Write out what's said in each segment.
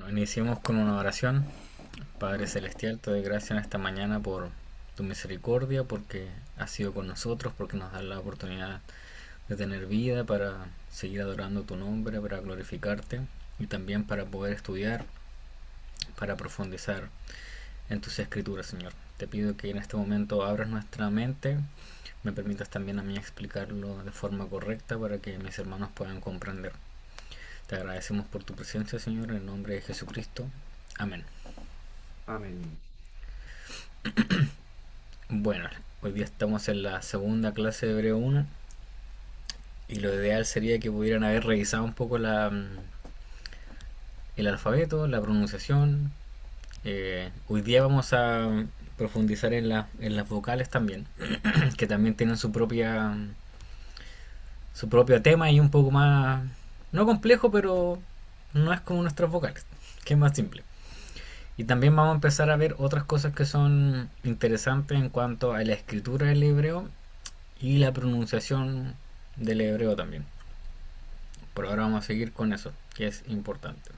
Bueno, iniciemos con una oración. Padre Celestial, te doy gracias en esta mañana por tu misericordia, porque has sido con nosotros, porque nos das la oportunidad de tener vida para seguir adorando tu nombre, para glorificarte y también para poder estudiar, para profundizar en tus escrituras, Señor. Te pido que en este momento abras nuestra mente, me permitas también a mí explicarlo de forma correcta para que mis hermanos puedan comprender. Te agradecemos por tu presencia, Señor, en el nombre de Jesucristo. Amén. Amén. Bueno, hoy día estamos en la segunda clase de Hebreo 1 y lo ideal sería que pudieran haber revisado un poco el alfabeto, la pronunciación. Hoy día vamos a profundizar en las vocales también, que también tienen su propio tema y un poco más, no complejo, pero no es como nuestras vocales, que es más simple. Y también vamos a empezar a ver otras cosas que son interesantes en cuanto a la escritura del hebreo y la pronunciación del hebreo también. Por ahora vamos a seguir con eso, que es importante.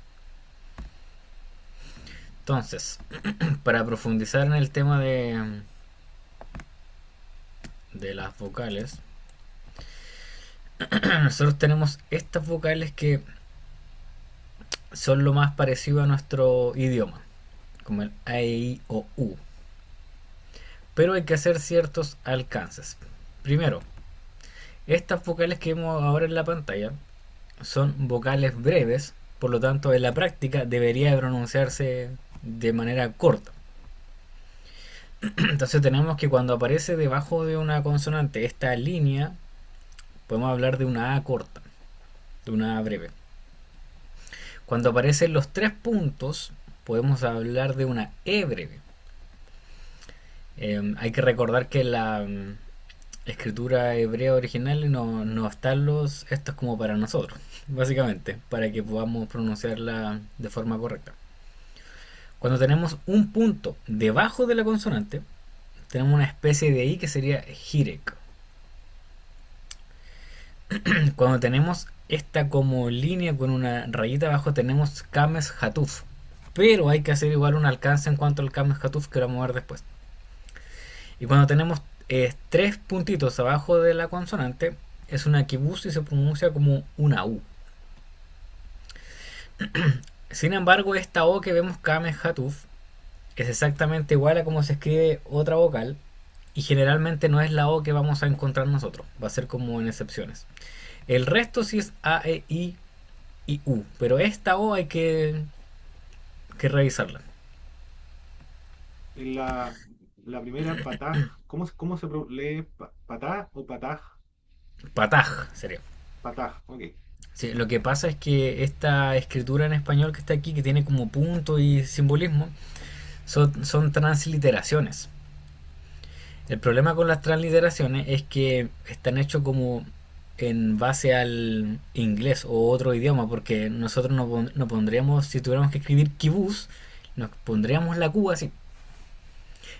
Entonces, para profundizar en el tema de las vocales, nosotros tenemos estas vocales que son lo más parecido a nuestro idioma, como el A, E, I o U. Pero hay que hacer ciertos alcances. Primero, estas vocales que vemos ahora en la pantalla son vocales breves, por lo tanto en la práctica debería pronunciarse de manera corta. Entonces tenemos que cuando aparece debajo de una consonante esta línea, podemos hablar de una A corta, de una A breve. Cuando aparecen los tres puntos, podemos hablar de una E breve. Hay que recordar que la escritura hebrea original no están estos como para nosotros, básicamente, para que podamos pronunciarla de forma correcta. Cuando tenemos un punto debajo de la consonante, tenemos una especie de I que sería Hirek. Cuando tenemos esta como línea con una rayita abajo, tenemos Kames Hatuf. Pero hay que hacer igual un alcance en cuanto al Kames Hatuf que lo vamos a ver después. Y cuando tenemos tres puntitos abajo de la consonante, es una kibuz y se pronuncia como una U. Sin embargo, esta O que vemos Kames Hatuf es exactamente igual a como se escribe otra vocal y generalmente no es la O que vamos a encontrar nosotros, va a ser como en excepciones. El resto sí es A, E, I y U, pero esta O hay que revisarla. En la primera pataj, ¿cómo lee patá o pataj? Pataj sería. Pataj, ok. Sí, lo que pasa es que esta escritura en español que está aquí, que tiene como punto y simbolismo, son transliteraciones. El problema con las transliteraciones es que están hechos como en base al inglés o otro idioma, porque nosotros no pondríamos, si tuviéramos que escribir kibuz, nos pondríamos la Q así.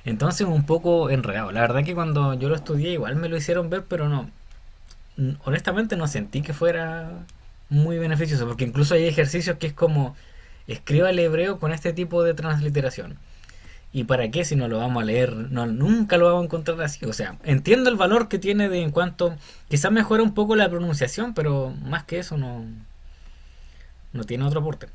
Entonces un poco enredado. La verdad que cuando yo lo estudié igual me lo hicieron ver, pero no, honestamente no sentí que fuera muy beneficioso, porque incluso hay ejercicios que es como escriba el hebreo con este tipo de transliteración. ¿Y para qué si no lo vamos a leer? No, nunca lo vamos a encontrar así. O sea, entiendo el valor que tiene de en cuanto quizás mejora un poco la pronunciación, pero más que eso no tiene otro aporte.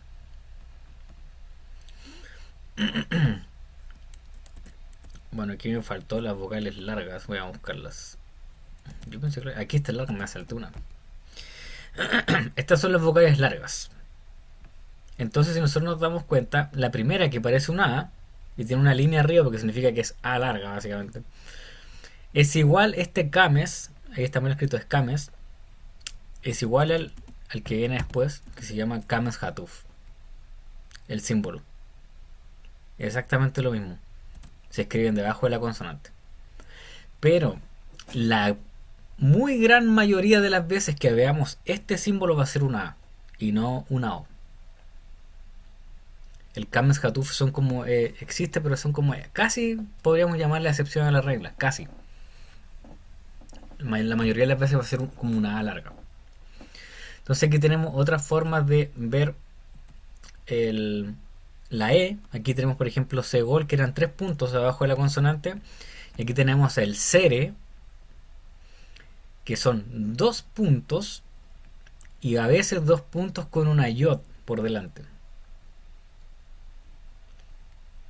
Bueno, aquí me faltó las vocales largas. Voy a buscarlas. Yo pensé que aquí está larga, me salté una. Estas son las vocales largas. Entonces, si nosotros nos damos cuenta, la primera que parece una A y tiene una línea arriba porque significa que es A larga, básicamente, es igual este cames, ahí está mal escrito es cames, es igual al que viene después, que se llama cames hatuf, el símbolo. Exactamente lo mismo. Se escriben debajo de la consonante. Pero la muy gran mayoría de las veces que veamos este símbolo va a ser una A y no una O. El Kames Hatuf son como existe, pero son como casi podríamos llamarle excepción a la regla, casi. La mayoría de las veces va a ser como una A larga. Entonces aquí tenemos otras formas de ver la E, aquí tenemos por ejemplo segol, que eran 3 puntos abajo de la consonante, y aquí tenemos el sere, que son 2 puntos, y a veces 2 puntos con una yod por delante.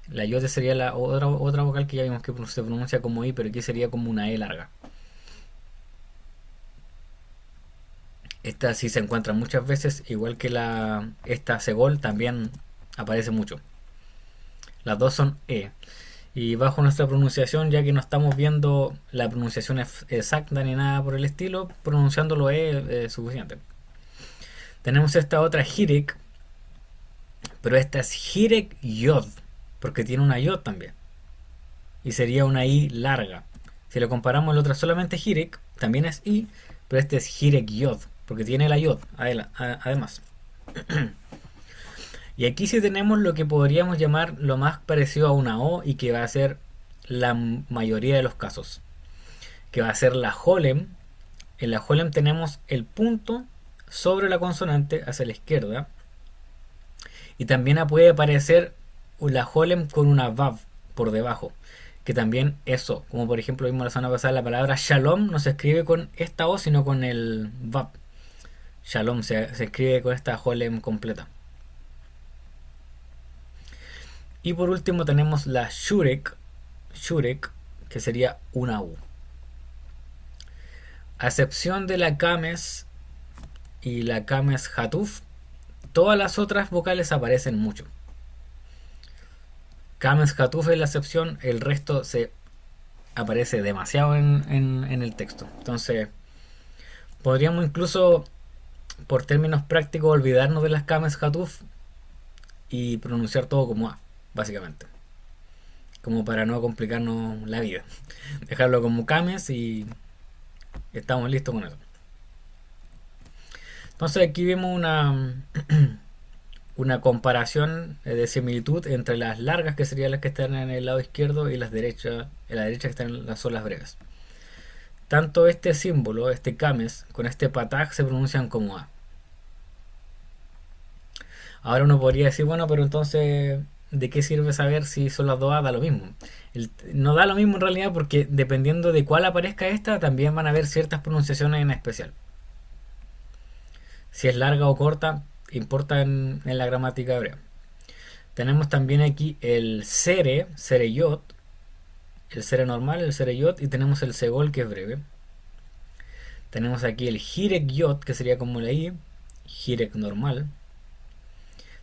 La yod sería la otra vocal que ya vimos que se pronuncia como I, pero aquí sería como una E larga. Esta sí se encuentra muchas veces, igual que esta segol también aparece mucho. Las dos son E. Y bajo nuestra pronunciación, ya que no estamos viendo la pronunciación exacta ni nada por el estilo, pronunciándolo es suficiente. Tenemos esta otra Hirek, pero esta es Hirek Yod, porque tiene una Yod también. Y sería una I larga. Si lo comparamos, la otra solamente Hirek, también es I, pero este es Hirek Yod, porque tiene la Yod además. Y aquí sí tenemos lo que podríamos llamar lo más parecido a una O y que va a ser la mayoría de los casos, que va a ser la Holem. En la Holem tenemos el punto sobre la consonante hacia la izquierda, y también puede aparecer la Holem con una Vav por debajo, que también eso, como por ejemplo vimos la semana pasada, la palabra Shalom no se escribe con esta O sino con el Vav. Shalom se escribe con esta Holem completa. Y por último tenemos la Shurek, que sería una U. A excepción de la Kames y la Kames Hatuf, todas las otras vocales aparecen mucho. Kames Hatuf es la excepción, el resto se aparece demasiado en el texto. Entonces, podríamos incluso, por términos prácticos, olvidarnos de las Kames Hatuf y pronunciar todo como A, básicamente. Como para no complicarnos la vida. Dejarlo como Kames y estamos listos con eso. Entonces aquí vemos una comparación de similitud entre las largas, que serían las que están en el lado izquierdo, y las derechas, en la derecha que están son las breves. Tanto este símbolo, este Kames, con este patag se pronuncian como A. Ahora uno podría decir, bueno, pero entonces, ¿de qué sirve saber si son las dos A? Da lo mismo. No da lo mismo en realidad, porque dependiendo de cuál aparezca esta, también van a haber ciertas pronunciaciones en especial. Si es larga o corta, importa en la gramática hebrea. Tenemos también aquí el sereyot, el sere normal, el sereyot, y tenemos el segol, que es breve. Tenemos aquí el hirek yot, que sería como la I, hirek normal.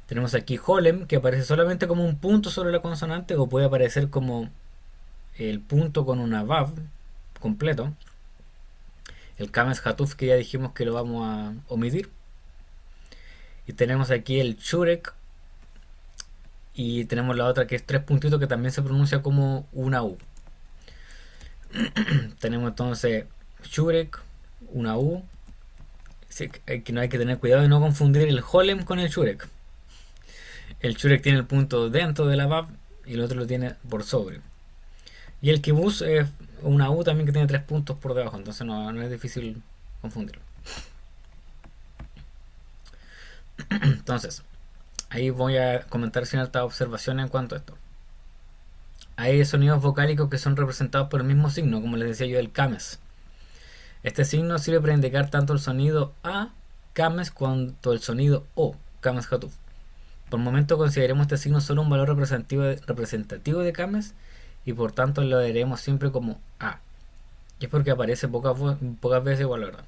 Tenemos aquí holem, que aparece solamente como un punto sobre la consonante, o puede aparecer como el punto con una vav completo. El kames hatuf, que ya dijimos que lo vamos a omitir. Y tenemos aquí el shurek, y tenemos la otra que es 3 puntitos, que también se pronuncia como una U. Tenemos entonces shurek, una U. Sí, que no hay que tener cuidado de no confundir el holem con el shurek. El shurek tiene el punto dentro de la vav y el otro lo tiene por sobre. Y el kibuz es una U también, que tiene 3 puntos por debajo, entonces no es difícil confundirlo. Entonces, ahí voy a comentar ciertas observaciones en cuanto a esto. Hay sonidos vocálicos que son representados por el mismo signo, como les decía yo, el kames. Este signo sirve para indicar tanto el sonido A, kames, cuanto el sonido O, kames hatuf. Por el momento consideremos este signo solo un valor representativo de kames, y por tanto lo leeremos siempre como A. Y es porque aparece pocas veces igual, la verdad.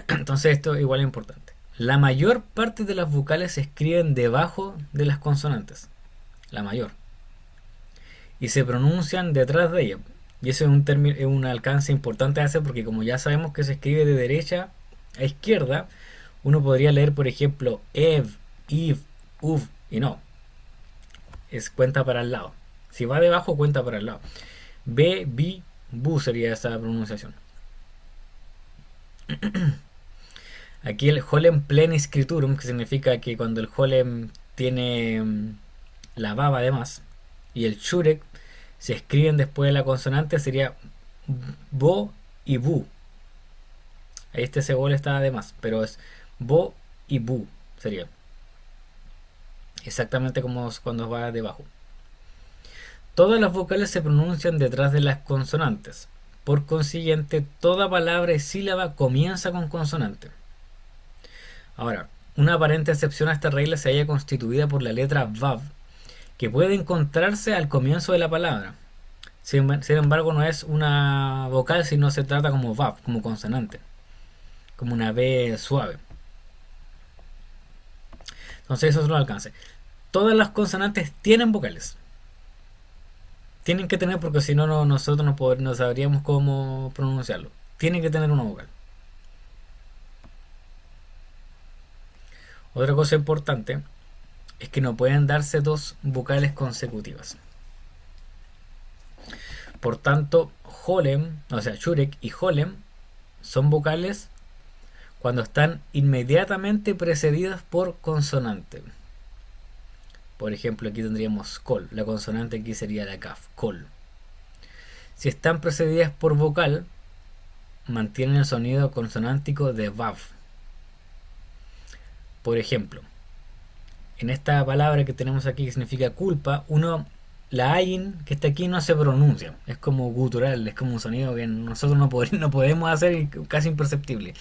Entonces esto igual es importante. La mayor parte de las vocales se escriben debajo de las consonantes. La mayor. Y se pronuncian detrás de ellas. Y eso es un alcance importante de hacer, porque como ya sabemos que se escribe de derecha a izquierda, uno podría leer, por ejemplo, ev, if, uv, y no. Es cuenta para el lado. Si va debajo, cuenta para el lado. B, bi, bu sería esa pronunciación. Aquí el holem pleni scriturum, que significa que cuando el holem tiene la baba además, y el shurek se escriben después de la consonante, sería bo y bu. Ahí este segol está además, pero es bo y bu sería. exactamente como cuando va debajo. Todas las vocales se pronuncian detrás de las consonantes. Por consiguiente, toda palabra y sílaba comienza con consonante. Ahora, una aparente excepción a esta regla se halla constituida por la letra vav, que puede encontrarse al comienzo de la palabra. Sin embargo, no es una vocal, sino se trata como vav, como consonante, como una V suave. Entonces eso es lo alcance. Todas las consonantes tienen vocales. Tienen que tener porque si no, nosotros no sabríamos cómo pronunciarlo. Tienen que tener una vocal. Otra cosa importante es que no pueden darse dos vocales consecutivas. Por tanto, Holem, o sea, Shurek y Holem son vocales cuando están inmediatamente precedidas por consonante. Por ejemplo, aquí tendríamos col. La consonante aquí sería la kaf, col. Si están precedidas por vocal, mantienen el sonido consonántico de vav. Por ejemplo, en esta palabra que tenemos aquí que significa culpa, la ayin que está aquí no se pronuncia. Es como gutural, es como un sonido que nosotros no podemos hacer y casi imperceptible.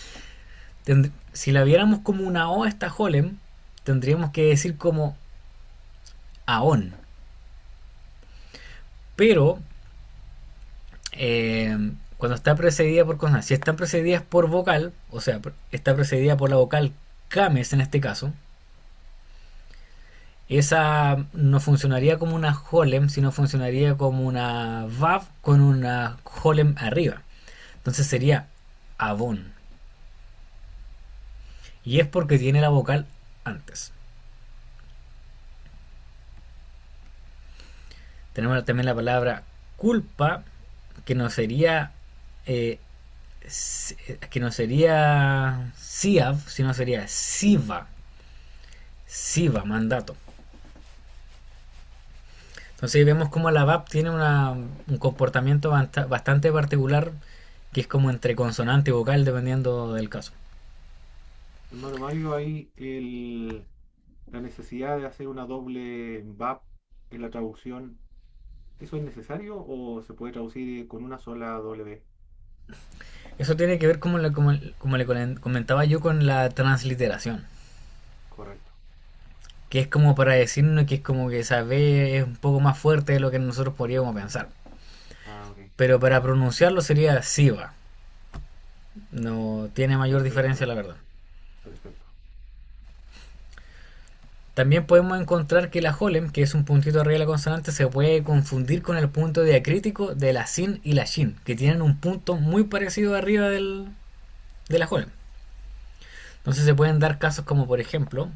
Si la viéramos como una O, esta Holem, tendríamos que decir como aón. Pero cuando está precedida por consonante, si están precedidas por vocal, o sea, está precedida por la vocal kames en este caso, esa no funcionaría como una holem, sino funcionaría como una vav con una holem arriba. Entonces sería avon. Y es porque tiene la vocal antes. Tenemos también la palabra culpa, que no sería que no sería siav, sino sería siva. Siva, mandato. Entonces vemos como la VAP tiene un comportamiento bastante particular, que es como entre consonante y vocal dependiendo del caso. Hermano Mario, hay la necesidad de hacer una doble VAP en la traducción. ¿Eso es necesario o se puede traducir con una sola W? Eso tiene que ver como le comentaba yo con la transliteración, Correcto. que es como para decirnos que es como que esa B es un poco más fuerte de lo que nosotros podríamos pensar. Ah, ok. Pero para pronunciarlo sería Siva. No tiene mayor diferencia, Perfecto, la verdad. perfecto. También podemos encontrar que la Holem, que es un puntito arriba de la consonante, se puede confundir con el punto diacrítico de la Sin y la Shin, que tienen un punto muy parecido arriba de la Holem. Entonces se pueden dar casos como, por ejemplo,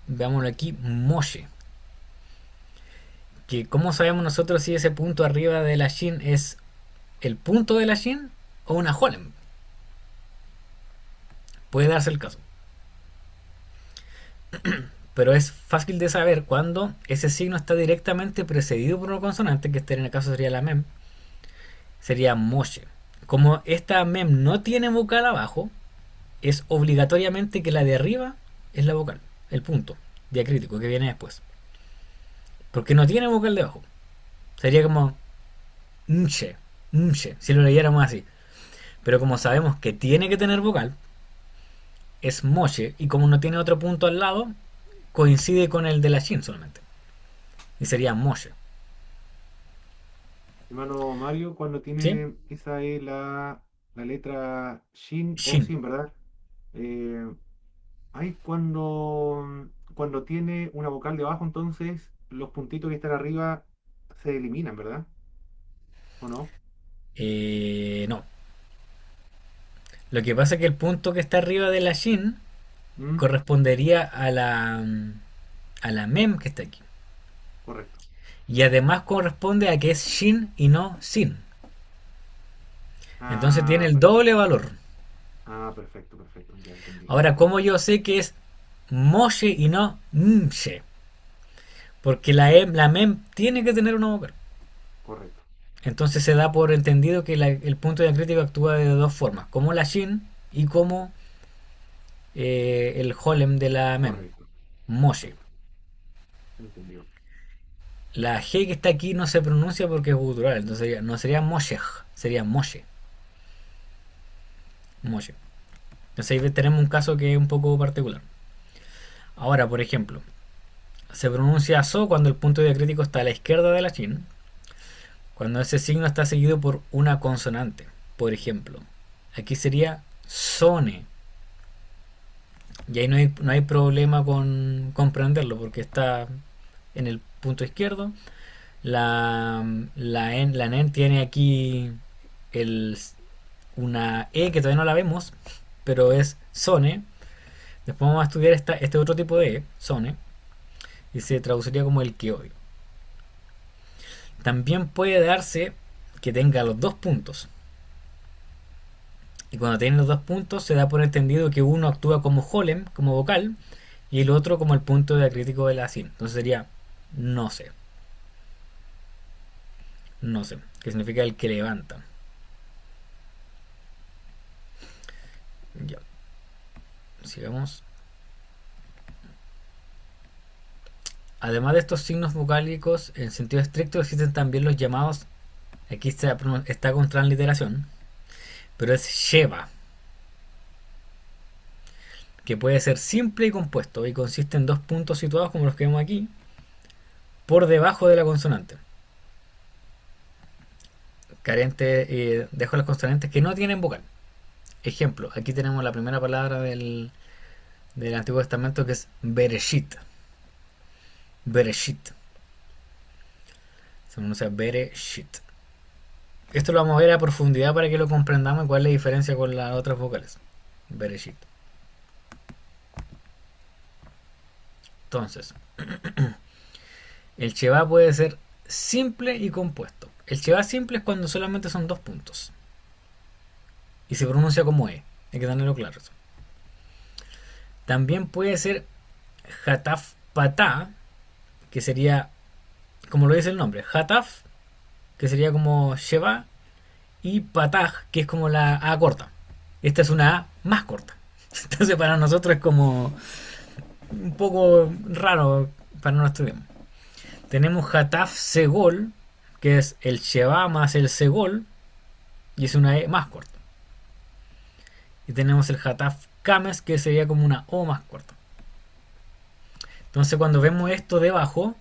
veámoslo aquí, Moshe. Que ¿cómo sabemos nosotros si ese punto arriba de la Shin es el punto de la Shin o una Holem? Puede darse el caso. Pero es fácil de saber cuando ese signo está directamente precedido por una consonante, que este en el caso sería la mem, sería Moshe. Como esta mem no tiene vocal abajo, es obligatoriamente que la de arriba es la vocal, el punto diacrítico que viene después. Porque no tiene vocal debajo. Sería como mche, mche, si lo leyéramos así. Pero como sabemos que tiene que tener vocal, es Moshe, y como no tiene otro punto al lado, coincide con el de la Shin solamente. Y sería Moshe. Hermano Mario, cuando ¿Sí? tiene esa es la letra Shin o Shin. Sin, ¿verdad? Eh, hay cuando tiene una vocal debajo, entonces los puntitos que están arriba se eliminan, ¿verdad? ¿O no? No. Lo que pasa es que el punto que está arriba de la Shin ¿Mm? correspondería a la mem que está aquí. Correcto. Y además corresponde a que es Shin y no Sin. Entonces tiene Ah, el doble perfecto. valor. Ah, perfecto, perfecto. Ya entendí. Ahora, ¿cómo yo sé que es Moshe y no Mshe? Porque la mem tiene que tener una vocal. Correcto, Entonces se da por entendido que el punto diacrítico actúa de dos formas, como la Shin y como el Holem de la mem, correcto, Moshe. correcto. entendido. La G que está aquí no se pronuncia porque es gutural, entonces no sería Moshej, sería Moshe. Moshe. Entonces ahí tenemos un caso que es un poco particular. Ahora, por ejemplo, se pronuncia so cuando el punto diacrítico está a la izquierda de la chin, cuando ese signo está seguido por una consonante. Por ejemplo, aquí sería sone. Y ahí no hay problema con comprenderlo porque está en el punto izquierdo. La NEN tiene aquí el, una E que todavía no la vemos, pero es SONE. Después vamos a estudiar este otro tipo de E, SONE, y se traduciría como el que hoy. También puede darse que tenga los dos puntos. Y cuando tiene los dos puntos se da por entendido que uno actúa como holem, como vocal, y el otro como el punto diacrítico de la sin. Entonces sería no sé. No sé, que significa el que levanta. Ya, sigamos. Además de estos signos vocálicos, en sentido estricto existen también los llamados, aquí está con transliteración, pero es sheva, que puede ser simple y compuesto y consiste en dos puntos situados como los que vemos aquí, por debajo de la consonante. Carente, dejo las consonantes que no tienen vocal. Ejemplo, aquí tenemos la primera palabra del Antiguo Testamento que es Bereshit. Bereshit. Se pronuncia Bereshit. Esto lo vamos a ver a profundidad para que lo comprendamos y cuál es la diferencia con las otras vocales. Bereshit. Entonces, el Sheva puede ser simple y compuesto. El Sheva simple es cuando solamente son dos puntos. Y se pronuncia como E. Hay que tenerlo claro. También puede ser Hataf Patá, que sería, como lo dice el nombre, Hataf, que sería como Sheva, y Pataj, que es como la A corta. Esta es una A más corta. Entonces para nosotros es como un poco raro para no estudiar. Tenemos Hataf Segol, que es el Sheva más el Segol, y es una E más corta. Y tenemos el Hataf Kames, que sería como una O más corta. Entonces cuando vemos esto debajo,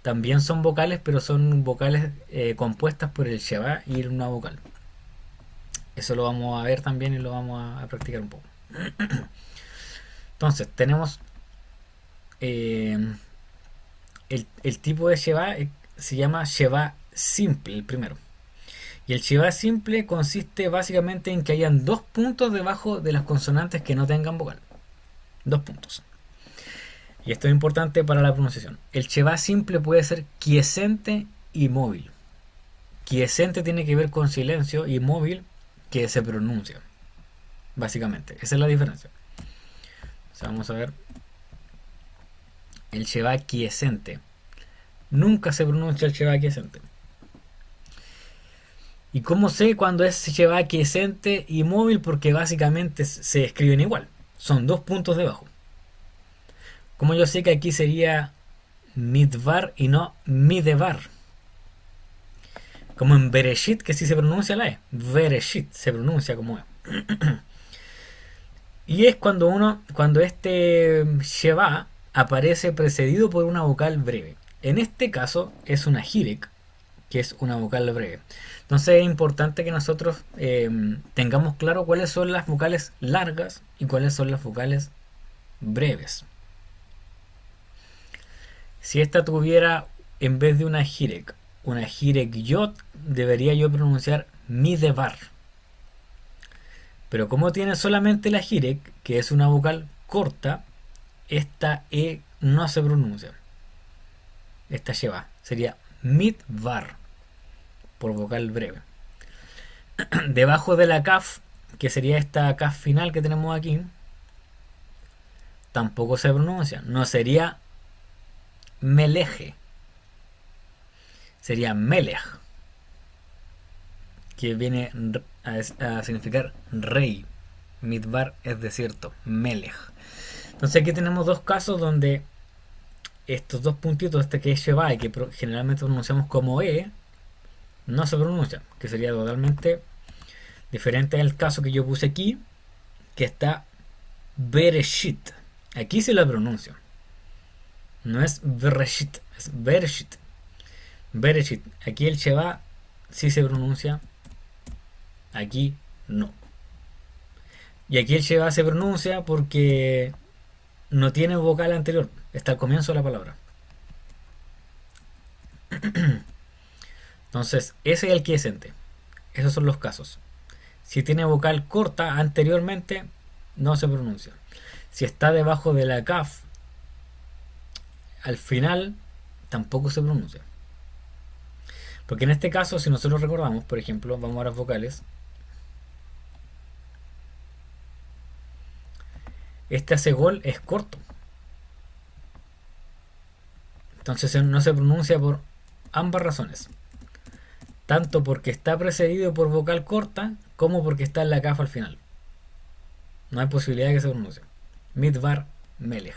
también son vocales, pero son vocales compuestas por el Sheva y una vocal. Eso lo vamos a ver también y lo vamos a practicar un poco. Entonces tenemos el tipo de Sheva se llama Sheva simple, el primero. Y el Sheva simple consiste básicamente en que hayan dos puntos debajo de las consonantes que no tengan vocal. Dos puntos. Y esto es importante para la pronunciación. El Sheva simple puede ser quiescente y móvil. Quiescente tiene que ver con silencio y móvil que se pronuncia. Básicamente, esa es la diferencia. O sea, vamos a ver. El Sheva quiescente. Nunca se pronuncia el Sheva quiescente. ¿Y cómo sé cuando es Sheva quiescente y móvil? Porque básicamente se escriben igual. Son dos puntos debajo. Como yo sé que aquí sería midvar y no midevar. Como en Bereshit, que sí se pronuncia la E. Bereshit se pronuncia como E. Y es cuando este Sheva aparece precedido por una vocal breve. En este caso es una Hirek, que es una vocal breve. Entonces es importante que nosotros tengamos claro cuáles son las vocales largas y cuáles son las vocales breves. Si esta tuviera, en vez de una Hirek Yot, debería yo pronunciar Midevar. Pero como tiene solamente la Hirek, que es una vocal corta, esta E no se pronuncia. Esta lleva. Sería Midvar, por vocal breve. Debajo de la Kaf, que sería esta Kaf final que tenemos aquí, tampoco se pronuncia. No sería Meleje. Sería Melech, que viene a significar rey. Midbar es desierto. Melech. Entonces aquí tenemos dos casos donde estos dos puntitos, este que es Sheba y que generalmente pronunciamos como no se pronuncia, que sería totalmente diferente al caso que yo puse aquí, que está Bereshit. Aquí se la pronuncia. No es Bereshit, es Bereshit. Bereshit. Aquí el Sheba sí se pronuncia, aquí no. Y aquí el Sheba se pronuncia porque no tiene vocal anterior, está al comienzo de la palabra. Entonces, ese es el quiescente. Esos son los casos. Si tiene vocal corta anteriormente, no se pronuncia. Si está debajo de la kaf, al final, tampoco se pronuncia. Porque en este caso, si nosotros recordamos, por ejemplo, vamos a las vocales. Este asegol es corto. Entonces no se pronuncia por ambas razones. Tanto porque está precedido por vocal corta, como porque está en la kaf al final. No hay posibilidad de que se pronuncie. Midbar Melech.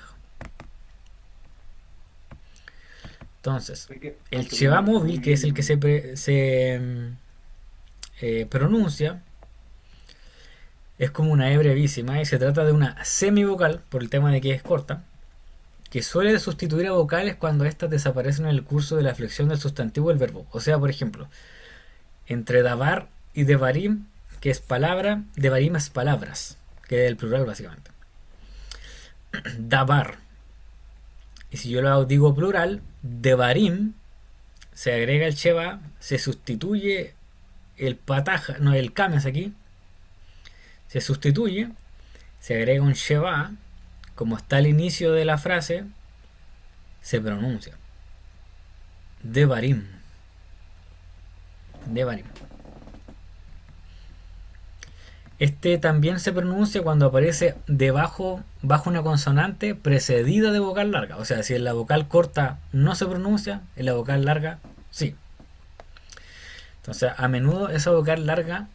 Entonces, Hay que el Sheba mantener móvil, que es el que pronuncia, es como una E brevísima y se trata de una semivocal, por el tema de que es corta, que suele sustituir a vocales cuando éstas desaparecen en el curso de la flexión del sustantivo del verbo. O sea, por ejemplo, entre davar y devarim, que es palabra, devarim es palabras, que es el plural básicamente. Davar. Y si yo lo digo plural, devarim, se agrega el sheba, se sustituye el pataja, no, el kames aquí, se sustituye, se agrega un sheba, como está al inicio de la frase, se pronuncia. Devarim. Devarim. Este también se pronuncia cuando aparece debajo, bajo una consonante precedida de vocal larga. O sea, si en la vocal corta no se pronuncia, en la vocal larga sí. Entonces, a menudo esa vocal larga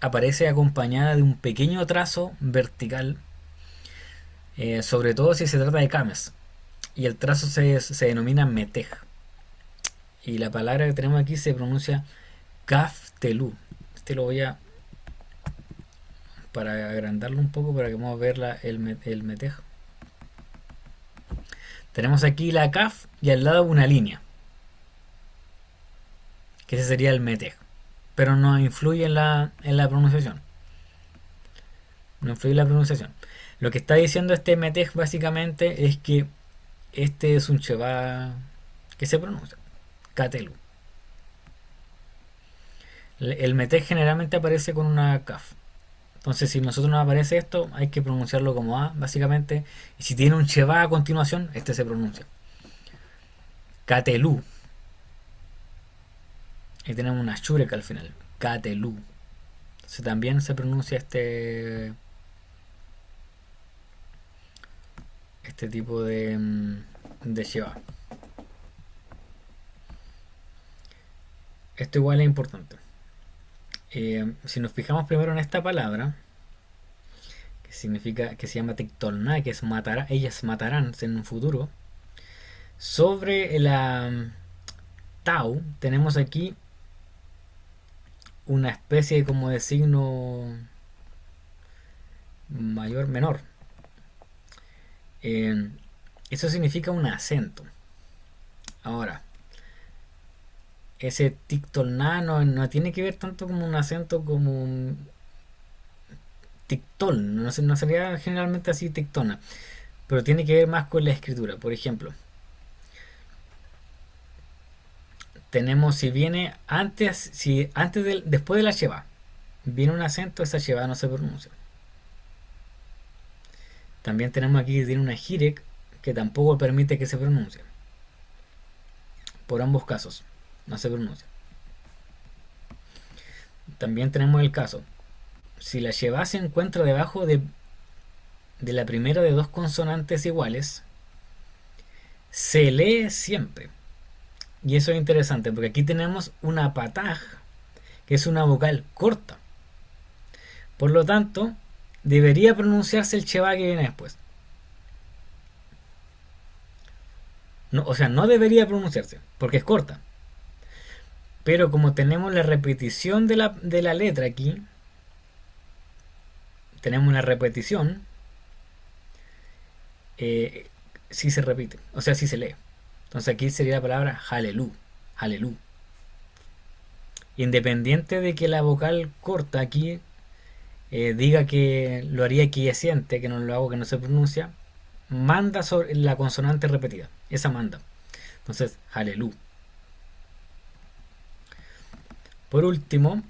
aparece acompañada de un pequeño trazo vertical, sobre todo si se trata de kames. Y el trazo se denomina metej. Y la palabra que tenemos aquí se pronuncia kaftelu. Este lo voy a, para agrandarlo un poco, para que podamos ver el metej. Tenemos aquí la kaf y al lado una línea, que ese sería el metej, pero no influye en la pronunciación. No influye en la pronunciación. Lo que está diciendo este metej básicamente es que este es un sheba que se pronuncia katelu. El metej generalmente aparece con una kaf. Entonces, si nosotros nos aparece esto, hay que pronunciarlo como A, básicamente. Y si tiene un sheba a continuación, este se pronuncia katelu. Y tenemos una shurek al final, katelu. Entonces también se pronuncia este tipo de sheba. Esto igual es importante. Si nos fijamos primero en esta palabra, que significa, que se llama Tiktolna, que es matará, ellas matarán en un futuro. Sobre la Tau tenemos aquí una especie como de signo mayor, menor. Eso significa un acento. Ahora, ese tictolná no tiene que ver tanto como un acento como un tictol, no sería generalmente así tictona, pero tiene que ver más con la escritura. Por ejemplo, tenemos, si viene antes, después de la sheba viene un acento, esa sheba no se pronuncia. También tenemos aquí que tiene una jirek que tampoco permite que se pronuncie. Por ambos casos no se pronuncia. También tenemos el caso, si la sheba se encuentra debajo de la primera de dos consonantes iguales, se lee siempre. Y eso es interesante porque aquí tenemos una pataj, que es una vocal corta. Por lo tanto, debería pronunciarse el sheba que viene después. O sea, no debería pronunciarse, porque es corta. Pero como tenemos la repetición de la letra aquí, tenemos una repetición, eh, sí se repite, o sea, sí se lee. Entonces aquí sería la palabra halelú, halelú. Independiente de que la vocal corta aquí diga que lo haría quiescente, que no lo hago, que no se pronuncia, manda sobre la consonante repetida. Esa manda. Entonces, halelú. Por último,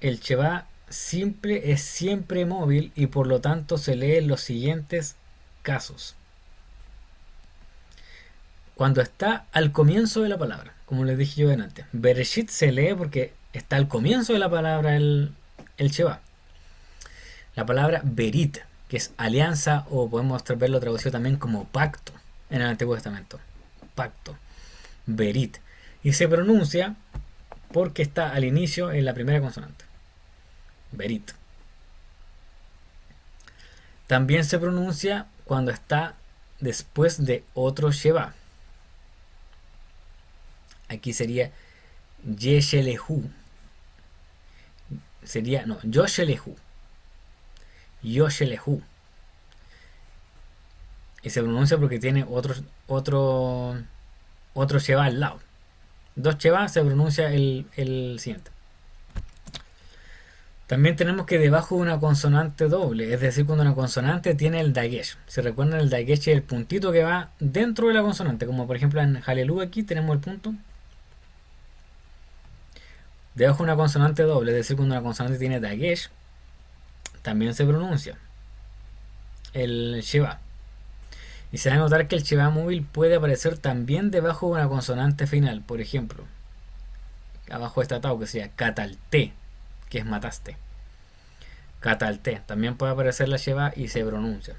el cheva simple es siempre móvil y por lo tanto se lee en los siguientes casos. Cuando está al comienzo de la palabra, como les dije yo antes. Bereshit se lee porque está al comienzo de la palabra el cheva. La palabra berit, que es alianza, o podemos verlo traducido también como pacto en el Antiguo Testamento. Pacto. Berit. Y se pronuncia porque está al inicio en la primera consonante. Berit. También se pronuncia cuando está después de otro Sheva. Aquí sería Yeshelehu. Sería, no, Yoshelehu. Yoshelehu. Y se pronuncia porque tiene otro Sheva al lado. Dos Sheva se pronuncia el siguiente. También tenemos que debajo de una consonante doble, es decir, cuando una consonante tiene el dagesh. Si recuerdan, el dagesh es el puntito que va dentro de la consonante, como por ejemplo en Halelú aquí tenemos el punto. Debajo de una consonante doble, es decir, cuando una consonante tiene dagesh, también se pronuncia el sheva. Y se va a notar que el sheva móvil puede aparecer también debajo de una consonante final. Por ejemplo, abajo está tau, que sería catalte, que es mataste. Catalte. También puede aparecer la sheva y se pronuncia.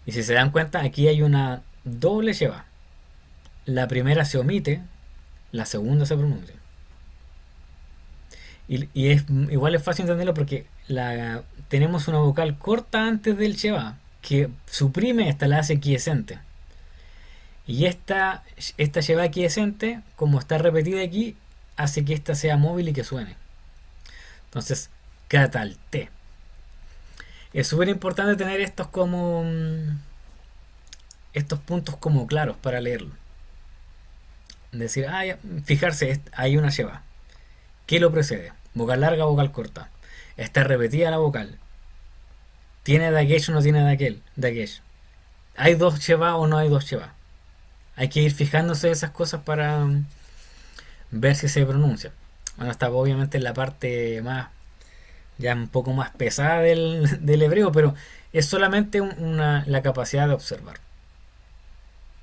Y si se dan cuenta, aquí hay una doble sheva. La primera se omite, la segunda se pronuncia. Y igual es fácil entenderlo porque tenemos una vocal corta antes del sheva que suprime esta, la hace quiescente. Y esta sheva quiescente, como está repetida aquí, hace que esta sea móvil y que suene. Entonces, catalte. Es súper importante tener estos puntos como claros para leerlo. Decir, fijarse, hay una sheva. ¿Qué lo precede? Vocal larga, vocal corta. Está repetida la vocal. ¿Tiene dagesh o no tiene dagesh? ¿Hay dos sheva o no hay dos sheva? Hay que ir fijándose esas cosas para ver si se pronuncia. Bueno, está obviamente en la parte más, ya un poco más pesada del hebreo, pero es solamente la capacidad de observar.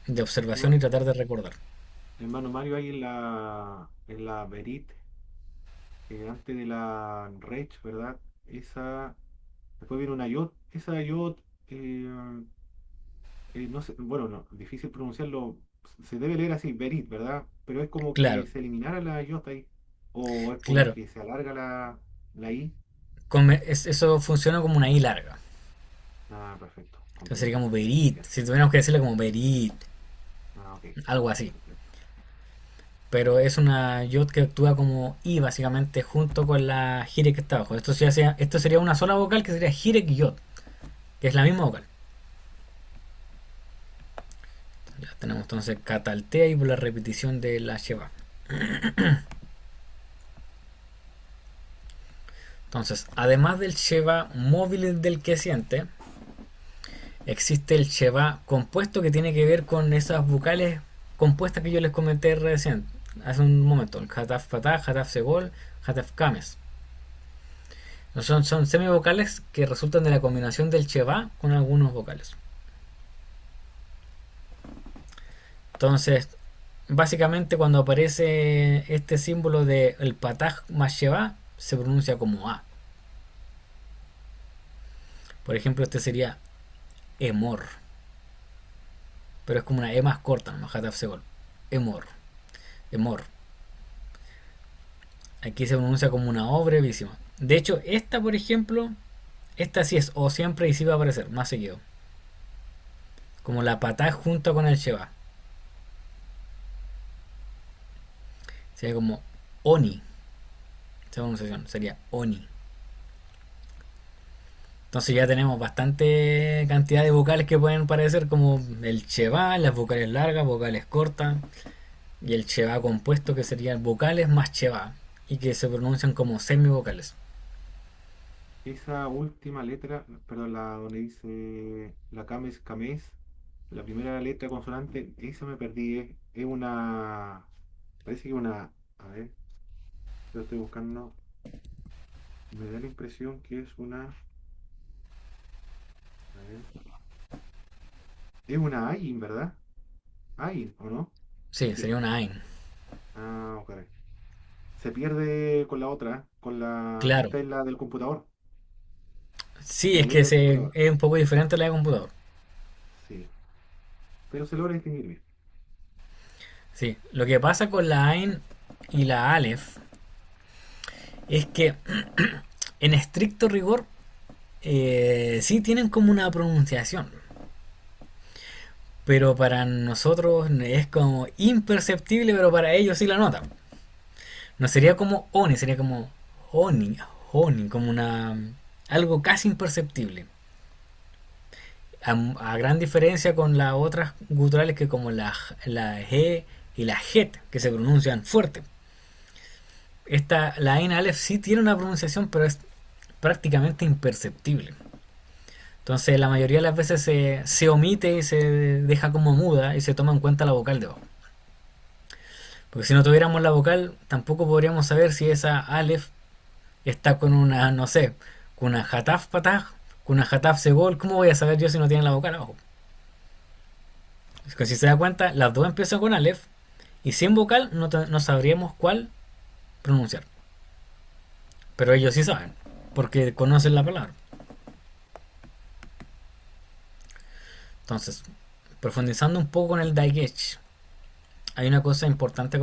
De observación y Hermano, tratar de recordar. hermano Mario, ahí en la Berit, antes de la Rech, ¿verdad? Esa, después viene una Yod, esa Yod, no sé, bueno, no, difícil pronunciarlo, se debe leer así, Berit, ¿verdad? Pero es como que Claro, se eliminara la Yod ahí, o es claro. porque se alarga la I. Eso funciona como una I larga. Ah, perfecto, Entonces sería comprendo. como Berit. Ya. Si tuviéramos que decirle como Berit, Ah, ok, algo así. perfecto. Pero es una yod que actúa como I básicamente junto con la Hirek que está abajo. Esto sería una sola vocal que sería Hirek yod, que es la misma vocal. Ya tenemos entonces cataltea y por la repetición de la sheva. Entonces, además del sheva móvil del que siente, existe el sheva compuesto que tiene que ver con esas vocales compuestas que yo les comenté recién, hace un momento. El hataf patah, hataf segol, hataf kames. Son semivocales que resultan de la combinación del sheva con algunos vocales. Entonces, básicamente cuando aparece este símbolo de el patah más sheva, se pronuncia como A. Por ejemplo, este sería emor. Pero es como una E más corta, no hataf segol. Emor. Emor. Aquí se pronuncia como una O brevísima. De hecho, esta, por ejemplo, esta sí es O siempre y sí va a aparecer más seguido. como la patá junto con el sheba. Sería como oni. Esa pronunciación sería oni. Entonces ya tenemos bastante cantidad de vocales que pueden parecer como el cheva, las vocales largas, vocales cortas, y el cheva compuesto que serían vocales más cheva, y que se pronuncian como semivocales. Esa última letra, perdón, la donde dice la cames cames, la primera letra consonante, esa me perdí, es una, parece que una, a ver, lo estoy buscando, me da la impresión que es una, a ver, es una AIN, ¿verdad? AIN, ¿o no? Sí, Sí. sería una AIN. Ah, ok. Se pierde con la otra, con la, Claro. esta es la del computador, Sí, la es que letra del computador, es un poco diferente a la de computador. sí, pero se logra distinguir bien. Sí, lo que pasa con la AIN y la Aleph es que en estricto rigor sí tienen como una pronunciación, pero para nosotros es como imperceptible, pero para ellos sí la notan. No sería como oni, sería como oni, oni, como una algo casi imperceptible. A gran diferencia con las otras guturales que como la G y la JET, que se pronuncian fuerte. La Ain Aleph sí tiene una pronunciación, pero es prácticamente imperceptible. Entonces la mayoría de las veces se omite y se deja como muda y se toma en cuenta la vocal de abajo. Porque si no tuviéramos la vocal, tampoco podríamos saber si esa Aleph está con una, no sé, con una Hataf Patah, con una Hataf Segol. ¿Cómo voy a saber yo si no tiene la vocal abajo? Es que si se da cuenta, las dos empiezan con Aleph y sin vocal no sabríamos cuál pronunciar. Pero ellos sí saben, porque conocen la palabra. Entonces, profundizando un poco en el Dagesh, hay una cosa importante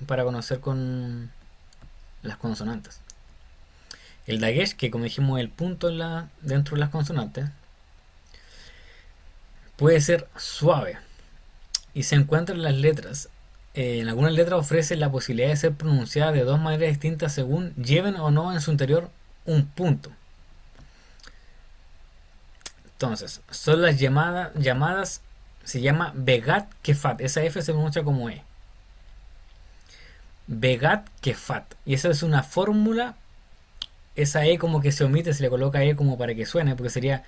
para conocer con las consonantes. El Dagesh, que como dijimos, el punto dentro de las consonantes, puede ser suave y se encuentra en las letras. En algunas letras ofrece la posibilidad de ser pronunciada de dos maneras distintas según lleven o no en su interior un punto. Entonces, son las llamadas se llama Begat Kefat. Esa F se pronuncia como E. Begat Kefat. Y esa es una fórmula. Esa E como que se omite, se le coloca E como para que suene, porque sería